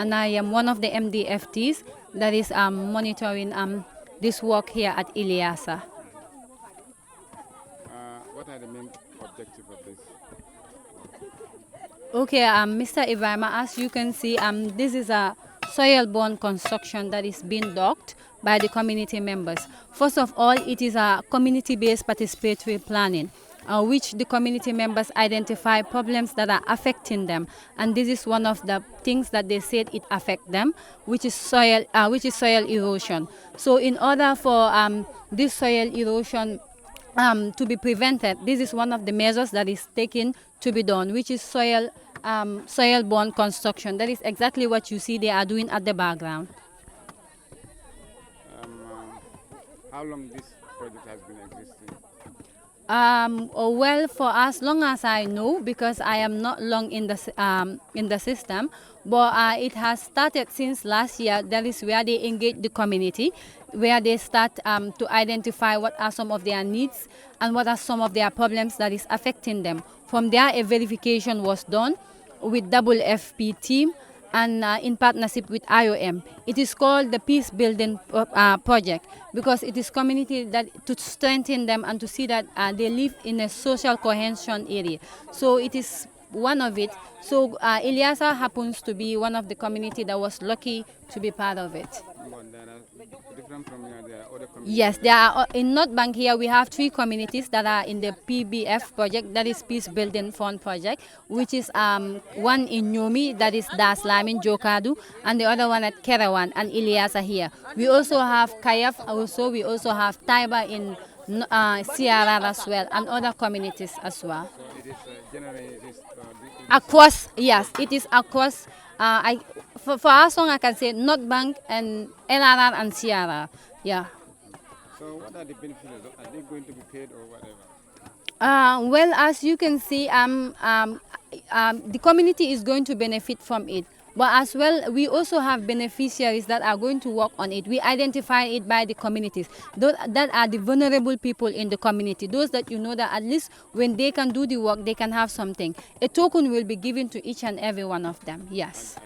and I am one of the MDFTs that is monitoring this work here at Ileasa. What are the main objectives of this? Okay, Mr. Ibrahim, as you can see, this is a soil-borne construction that is being docked by the community members. First of all, it is a community-based participatory planning, which the community members identify problems that are affecting them, and this is one of the things that they said it affects them, which is soil erosion. So, in order for this soil erosion to be prevented, this is one of the measures that is taken to be done, which is soil-borne construction. That is exactly what you see they are doing at the background. How long this project has been existing? Well, for as long as I know, because I am not long in the system, but it has started since last year. That is where they engage the community, where they start to identify what are some of their needs and what are some of their problems that is affecting them. From there, a verification was done with FP team and in partnership with IOM. It is called the Peace Building Project because it is community that to strengthen them and to see that they live in a social cohesion area. So it is one of it. So Ileasa happens to be one of the community that was lucky to be part of it. Different from here, there are other communities. Yes, there are in North Bank here we have 3 communities that are in the PBF project, that is Peace Building Fund project, which is one in Nyomi, that is Daslamin Jokadu, and the other one at Kerawan and Ileasa here. We also have Kayaf, we also have Taiba in Sierra as well, and other communities as well. So it is generally across, yes, it is across. For as long I can say North Bank and LRR and Sierra. Yeah. So what are the benefits? Are they going to be paid or whatever? Well, as you can see, the community is going to benefit from it. But as well, we also have beneficiaries that are going to work on it. We identify it by the communities. Those that are the vulnerable people in the community. Those that you know that at least when they can do the work, they can have something. A token will be given to each and every one of them. Yes.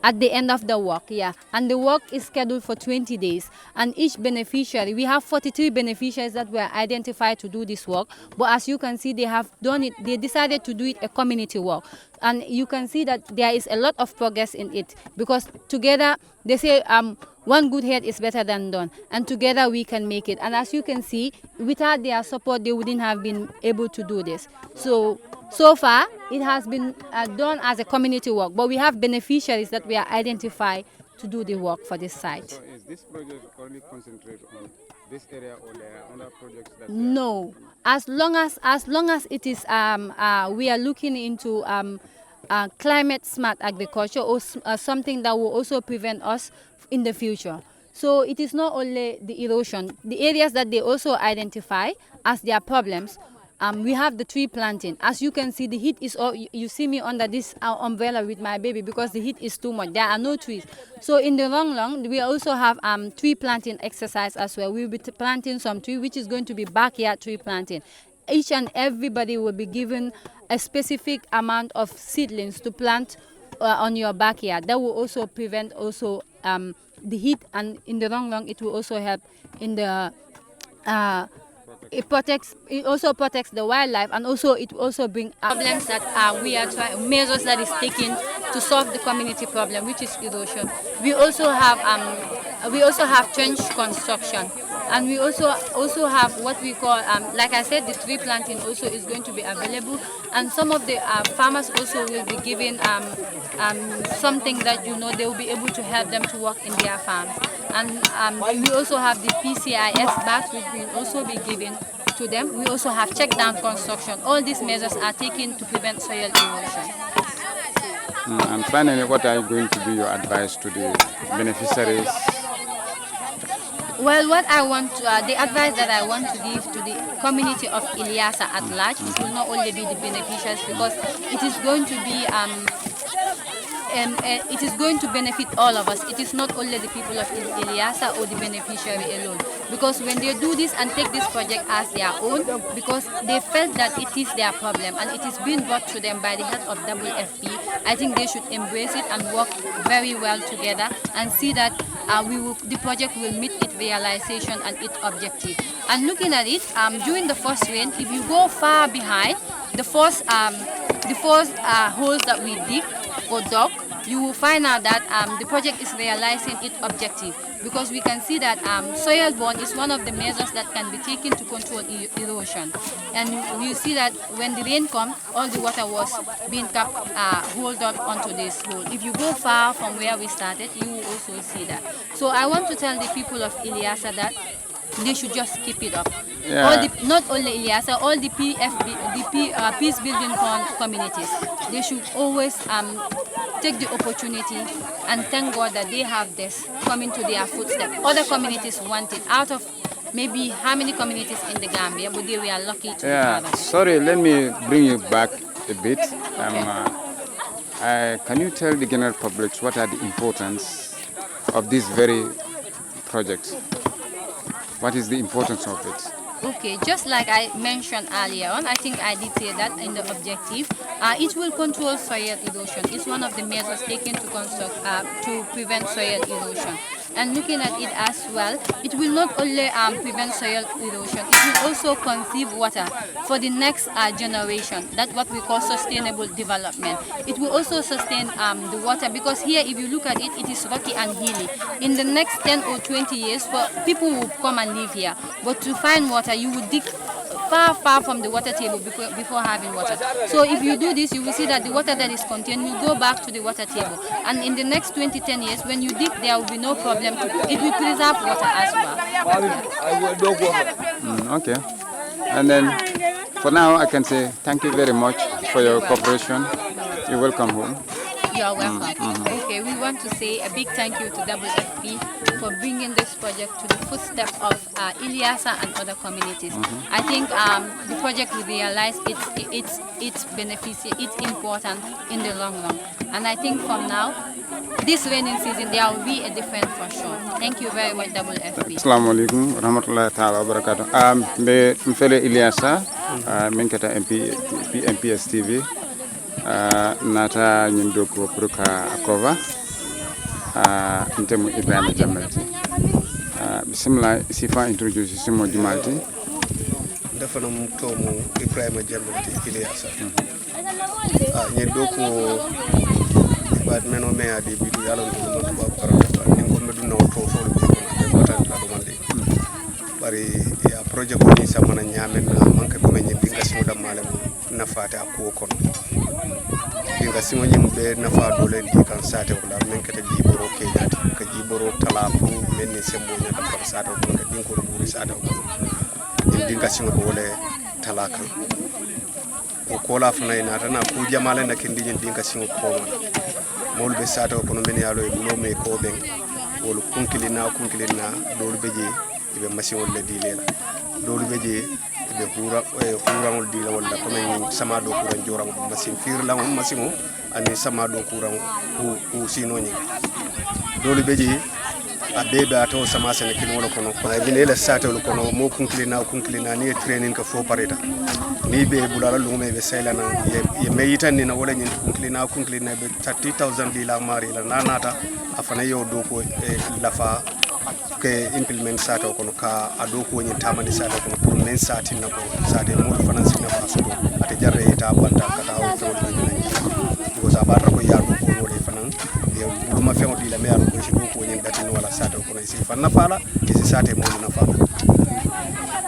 At the end of the work, yeah. And the work is scheduled for 20 days. And each beneficiary, we have 43 beneficiaries that were identified to do this work. But as you can see, they have done it, they decided to do it a community work. And you can see that there is a lot of progress in it. Because together, they say one good head is better than done. And together we can make it. And as you can see, without their support, they wouldn't have been able to do this. So far, it has been done as a community work, but we have beneficiaries that we are identified to do the work for this site. So is this project only concentrated on this area or there are other projects that No. As long as it is, we are looking into climate smart agriculture or something that will also prevent us in the future. So it is not only the erosion, the areas that they also identify as their problems. We have the tree planting. As you can see, the heat is all, you see me under this umbrella with my baby because the heat is too much. There are no trees. So in the long run, we also have tree planting exercise as well. We'll be planting some tree, which is going to be backyard tree planting. Each and everybody will be given a specific amount of seedlings to plant on your backyard. That will also prevent also the heat, and in the long run, it will also help in the it also protects the wildlife, and also it will also bring problems that we are trying, measures that is taken to solve the community problem, which is erosion. We also have trench construction, and we also have what we call like I said, the tree planting also is going to be available, and some of the farmers also will be given something that they will be able to help them to work in their farms. And we also have the PCIS bags, which will also be given to them. We also have check down construction. All these measures are taken to prevent soil erosion. And finally, what are going to be your advice to the beneficiaries? Well, what I want to, the advice that I want to give to the community of Ileasa at large, it will not only be the beneficiaries, because it is going to be it is going to benefit all of us. It is not only the people of Ileasa or the beneficiary alone. Because when they do this and take this project as their own, because they felt that it is their problem and it is being brought to them by the head of WFP, I think they should embrace it and work very well together and see that the project will meet its realization and its objective. And looking at it, during the first rain, if you go far behind, the first holes that we dig or dug, you will find out that the project is realizing its objective, because we can see that soil borne is one of the measures that can be taken to control erosion. And you see that when the rain comes, all the water was being hold up onto this hole. If you go far from where we started, you will also see that. So I want to tell the people of Ileasa that they should just keep it up. Yeah. Not only Ileasa, all the peace building communities, they should always take the opportunity and thank God that they have this coming to their footsteps. Other communities want it. Out of maybe how many communities in the Gambia, but they were lucky to have it. Sorry, let me bring you back a bit. Can you tell the general public what are the importance of this very project? What is the importance of it? Okay, just like I mentioned earlier on, I think I did say that in the objective, it will control soil erosion. It's one of the measures taken to prevent soil erosion. And looking at it as well, it will not only prevent soil erosion, it will also conserve water for the next generation. That's what we call sustainable development. It will also sustain the water, because here, if you look at it, it is rocky and hilly. In the next 10 or 20 years, people will come and live here. But to find water, you would dig far from the water table before having water. So if you do this, you will see that the water that is contained will go back to the water table. And in the next 10 years, when you dig, there will be no problem. It will preserve water as well. Okay. And then, for now, I can say thank you very much for your cooperation. You're welcome home. You're welcome. Okay, we want to say a big thank you to WFP for bringing this project to the footstep of Ileasa and other communities. I think the project will realize its benefits, its importance in the long run. And I think from now, this rainy season, there will be a difference for sure. Thank you very much, WFP. Assalamu alaikum warahmatullahi ta'ala wabarakatuh. Mbe mfele Ileasa, minkata MPS TV. Nata nyindoko pruka akova ntemu Ibrahima Jamalti. Bismillah, sifa introduce simo Jumalti. Defana mtomo Ibrahima Jamalti Ileasa. Nyindoko bad meno me adi bidu yalo ndo ba para ningo medu no to so be batan la do mande. Bari ya project ko ni samana nyamen na manke ko men dinga simo dam malem na fata ko kono. Dinga simo nyim be na fa dole di kan sate wala men kata jiboro ke nyati ka jiboro talafu men ni sembo nya da fa sate ko ka dinko buri sate ko dinga simo dole talakan o kola fana ina tana ku jamale na kindi dinga simo ko mol be sate ko men yalo e bulo me ko ben wol kunkilina dole beje ibe machine le di lela dole beje be kurangol di la wala ko men sama do kuran joram machine fir la machine ani sama do kuran o sino ni dole beje abebe ato sama sene kin wala kono ko ay lela sate wala kono mo kunkilina ni training ka fo pareta ni be bulala lume be sayla na ye meyitan ni na wala nyin kunkilina be 30000 di la mari la nanata afana yo do ko lafa ke implement sate ko ka ado ko nyi tamani sate ko pour men sati na ko sate mo finance na faso ate jarre ta banta kata o to ni ko sabata ko yaro ko wala fanan ye buluma fengo di la me yaro ko ci do ko nyi dati wala sate ko si fanna fala ci sate mo na fala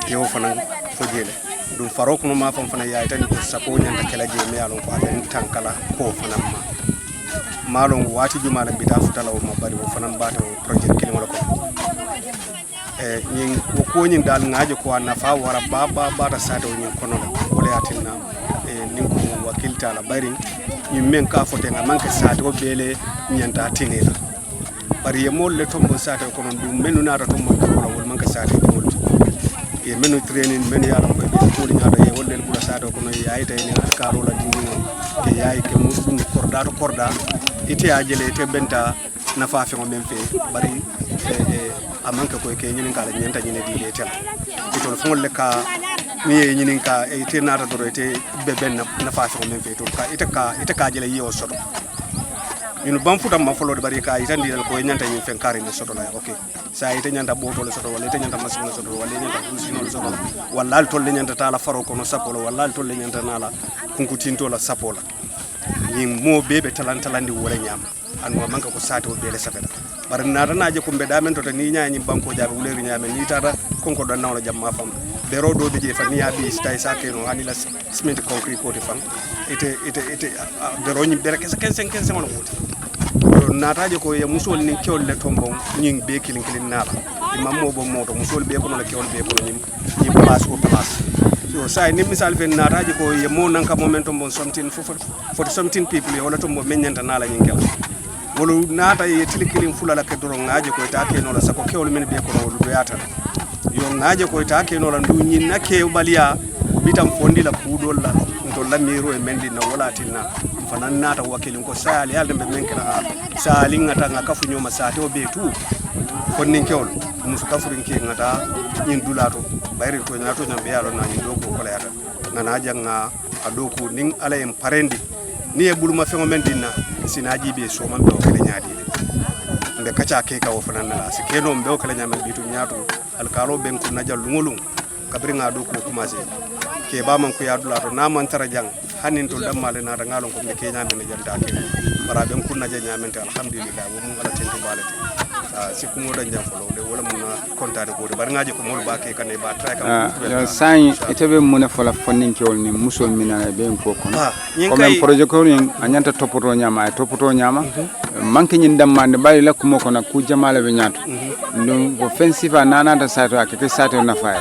yo fanan fo jele dum farok no ma fam fana yaay tan ko sapo nyanta kala je me yaro ko aben tankala ko fanan ma malon wati juma na bita futala o mabari o fanan bata o project kilimo ko nyin ko nyin dal ngaajo ko na fa wara baba sata nyin kono wala yatinna nin ko wakilta la bari nyin men ka fote nga manke sata ko bele nyanta tinela bari ye mol le tombo sata ko non dum menu nata tombo ko wala manke sata ko mol e menu training menu yalla ko be ko nyaada ye wolle bula sata ko no yayi tay ni karo la dingo ke yayi ke musum korda ite ajele ite benta na fa fe ngom fe bari amanka ko ke nyinin kala nyenta nyine di le tel ito fongol le ka ni nyinin ka ite nata do ite be ben na fa fe ngom fe to ka ite ka jele yi o soto inu bam futam ma folo bari ka ite ndil ko nyanta nyin fen kare ne soto la okay sa ite nyanta boto le soto wala ite nyanta masina soto wala nyanta kusino le soto wala al tolle nyanta tala faro ko no sapola wala al tolle nyanta nala kunkutinto la sapola ni mo bebe talandi wala nyama an mo manka ko sati o bele safeta bar na je ko be damen to ni nyaani banko jaabe wuleri nyaame ni tata konko don nawla jamma fam be rodo be je fa ni abi stay sake no anila cement concrete ko de fam ite be roni be kessa 15 wala wuti nataje ko ya musol ni kewol le tombon ñing be kilin nala imam mo bo moto musol be ko no kewol be ko ñim place ko place so say ni misal fen nataje ko ya mo nanka momentum bon something for something people wala tombo menyanta nala ñing kel wolu nata ye tilikilin fulala ke doro ngaje ko ta ke no la sako kewol men be ko no do yata yo ngaje ko ta ke no la ndu ñin na ke baliya bitam fondi la kudol la to la miro e mendi na wala tinna fanan nata wakilin ko sali yalde be men kala sali ngata ngaka fu nyoma sate o be tu fonnin kewol musu kafurin ke ngata ñin dulato bayri to nyato nyambe yalo na ñin do ko yata ngana janga adoku ning ala en parendi ni e buluma fengo men dinna sinaji be so man be o kala nyaadi mbe kacha ke ka o fanan la se keno mbe o kala nyaame bitu nyaato alkalo ben ko najal lungolung kabri ngado ko commencé ke ba man ko yadula to na man tara jang hanin to dammale na da ngalon ko be ke nyaame ne janta ke bara ben kun naja nyaamente alhamdulillah wo mun ala tenko balete si ko modan jam folo de wala mun kontade ko de bar ngaaje ko mol ba ke kanay ba tray kam sai itebe mun fola fonnin kewol ni musol minana be ko kono ko men projet ko ni anyanta topoto nyama manke nyin dammande bari la ko kono ku jamala be nyaato ndum ko fensifa nanata sato akete sato nafa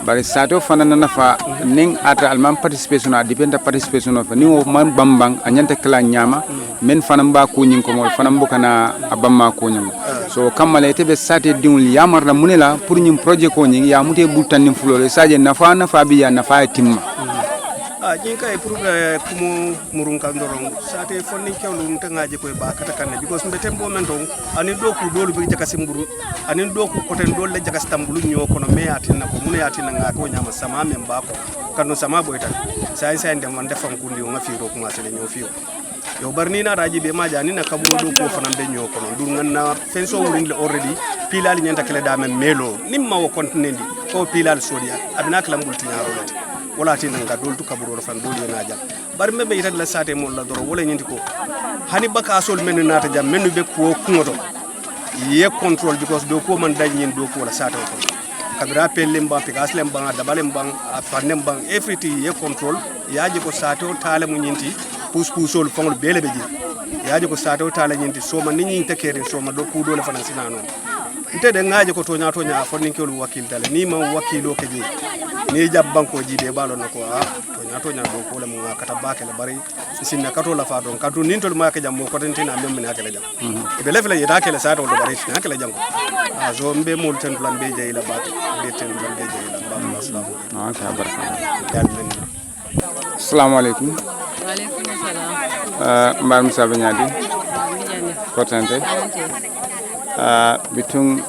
bari sato fanana nafa ning ata alman participation a dependa participation of ni o man bambang anyanta kala nyama men fanam ba ko nyin ko mol fanam bukana abamma ko nyam so kamale tebe sate dingul yamarna munela pour nyim projet ko nyi ya mute bultan nim fulore saje nafa bi ya nafa timma jinka e pour kumo murun kan doron sate fonni kewlu tangaje ko ba kata kanne because mbete mbo men don ani do ku dolu bi jaka simburu ani do ku koten dol le jaka stambulu nyo kono me atina ko mun yatina nga ko nyama sama men ba ko kanu sama boyta sai ndem man defam kundi o ngafi ro kuma sele nyo fiyo yo barni na raji be maja ni na kabo do ko fanan be nyo kono dur nganna fenso wurin le already pilal nyanta kele da men melo nimma wo kontinendi ko pilal sodia abina kala mbulti nyaro lati wala tin nga doltu kaburo fan doli na jam bar mebe yitat la sate mo la doro wala nyindi ko hani baka sol men nata jam menu be ko kungoto ye control because do ko man dañin do ko wala sate ko kabira pellem ba pigas lem ba dabalem ba fanem ba everything ye control yaaji ko sate o tale mo nyinti pusol fongol bele beji yaaji ko sate o tale nyinti so man ni tekere so ma do ku do la fanan sinano ite de ngaaje ko to nya fonni kelu wakil dale ni ma wakilo keji ni jab banko jibe balo nako to nya do ko le mo kata bakele bari sinna kato la fa don kato nintol ma ke jammo ko tentina mem na kele jam be lefle yeda kele sa to do bari na kele jam zo mbe mol ten plan be jeyla bat be ten plan be jeyla ba assalamu alaykum baraka assalamu alaykum wa alaykum assalam mbar musa benyadi ko tante bitung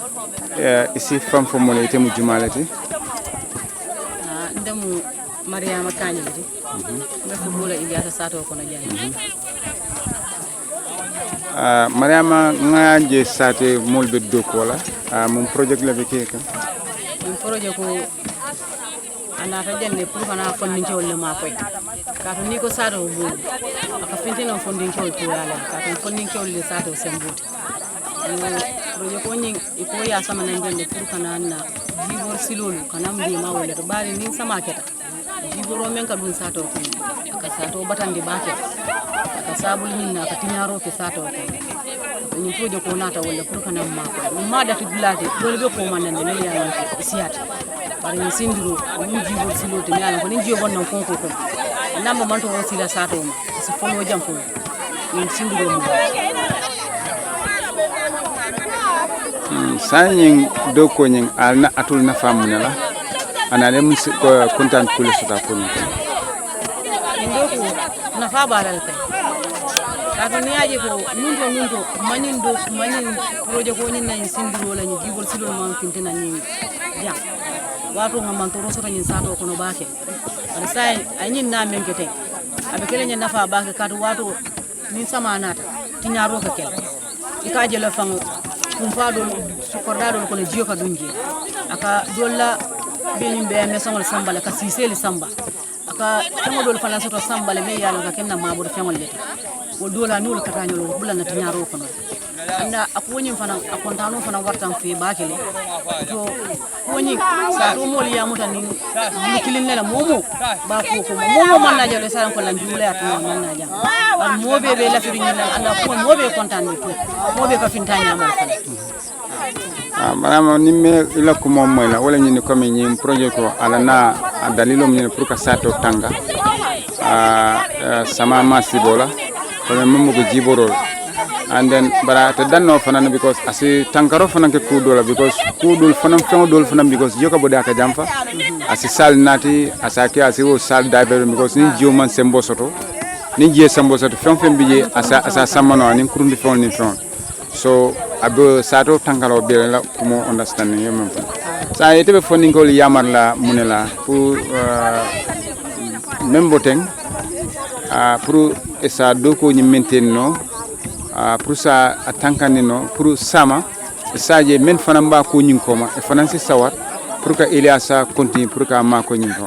isi fam fo mo lete mu jumalati ndemu Mariama Kanjidi ndafu bula Ilyasa sato kono jani Mariama ngaje sate molbe do kola mon project la beke ka mon project ko anata jenne pour fana fondin ci wala ma koy ka to ni ko sato bu aka fintino fondin ci ko yala ka to fondin ci wala sato sembuti project ko nyi ko ya sama nan jenne pour kana na jibor silolu kana mbi ma wala to bari ni sama keta jiboro men ka dun sato ko aka sato batandi bake aka sabul min na ka tinyaro ke sato ko ni project ko nata wala pour kana ma ko ma dati dulati dole be ko man nan ne ya ko siata bari ni sindiro ni jibor silolu to nyala ko ni jibo non ko namba man to sila sato ma si fono jam ko ni sindiro mo sanyin do ko nyin alna atul na famuna la anale mus ko kontan kula suta ko ni ndoku na fa balal kay kato ni aje ko nundo manin projet ko ni nan sindiro la ni jibol silol man fintina ni ja wato ngam to roso tan sato ko no baake ada sai anyin na men kete abe kele nya nafa baake kato wato ni sama nata tinyaro ka kel ikaje la fang kum fado sukordado ko ne jiyo ka dunje aka dolla benim be me sangol sambala ka siseli samba aka tango dol fana soto sambale me yalla ka kenna mabudo fengol leta wo dola nul kata nyolo bulana tinyaro ko no anda akoni fana akontano fana wartan fe bakele to woni sa to mol ya mutani kilin nela momo ba ko momo man na jale sa ko lan dula at man na jam an mobe be la firi nyala anda ko mobe kontan ni to mobe ka fintanya ma manama nimme ila ko mom moy la wala ni ko mi ni projet ko ala na dalilom ni pour ka sato tanga sama masibola ko memo ko jiborol and then bara to danno fanan because asi tankaro fanan ke kudola because kudul fanan fengdol fanan because joka boda ka jamfa asi sal nati asake asi wo sal diver because ni joman sembo soto ni je sembo soto fem bije asa samano ni kurundi fon ni fon so abo sato tankaro be la kumo understanding yo mem sa yete fonding ko yamar la munela pour memboteng pour esa doko ni maintenno pour ça atankani no pour sama saje men fanam ba ko nyin koma e fanansi sawat pour que Eliasa continue pour que ma ko nyin ko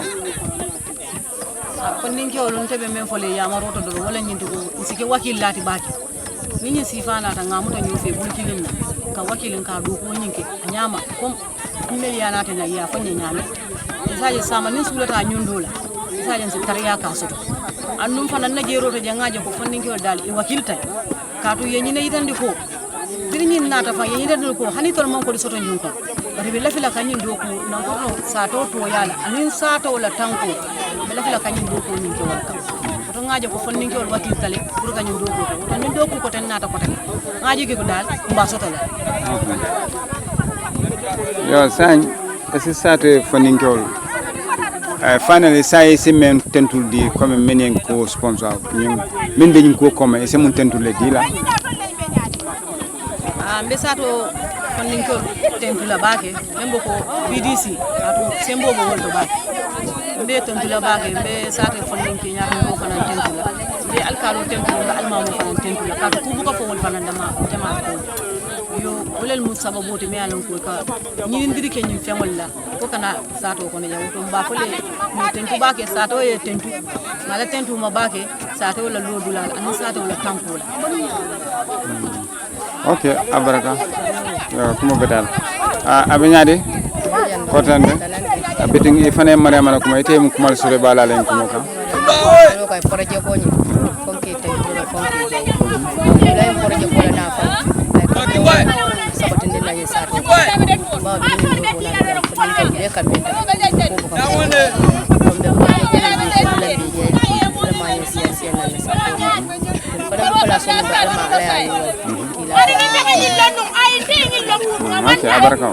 ninki olon tebe men fole yamaro to do wala nyinto ko sike wakil lati baki ninyi sifana ta ngamuta nyu fe bulkilin ka wakilin ka do ko nyinke nyama kom miliana ta na ya fanya nyame saje sama nin sulata nyundola saje se tariya ka soto annum fanan na jero to jangaje ko fondinki o dal e wakilta kaatu yenyine yitandi ko birnyin nata fa yenyine dal ko hani tol man ko soto nyun ko bari be lafila kanyin do ko nan ko sa to yala anin sa to la tanko be lafila kanyin do ko nyin ke wal kam to ngaje ko fonni ke wal watil tale pour kanyin do ko to nin do ko ten nata ko tan ngaje ke ko dal mba soto la yo san esi sate fonni ke wal finally say c'est men tentul di comme menen ko sponsor ñun min dañ ko comme c'est mon tentul le di la mbe sato fondin ko tentula baake membo ko BDC ato sembo bo wolto baake mbe tentula baake mbe sato fondin ke nyaata ko fana tentula mbe alkalo tentula alma mo fana tentula ka ko bu ko fo wol fana dama jama ko yo wolel mu sababu te me alon ko ka ni ndiri ke nyim fengol la ko kana sato ko ne jaw to ba ko le mi tentu baake sato e tentu mala tentu ma baake sato la lodula an sato la tankola okay abaraka kuma betal abenyade kotande abiting ifane mariama kuma ite mu kumal sore bala len kuma ka lo kay projet ko ni fonki te ko fonki lay projet ko la na fa ay sabotinde la ye sa ba bi ni ko la ko ni ka be ka beta ko ko ko de ko la bi je vraiment ye si na le sa ko da ko la so na ba ma ala ayi okay abaraka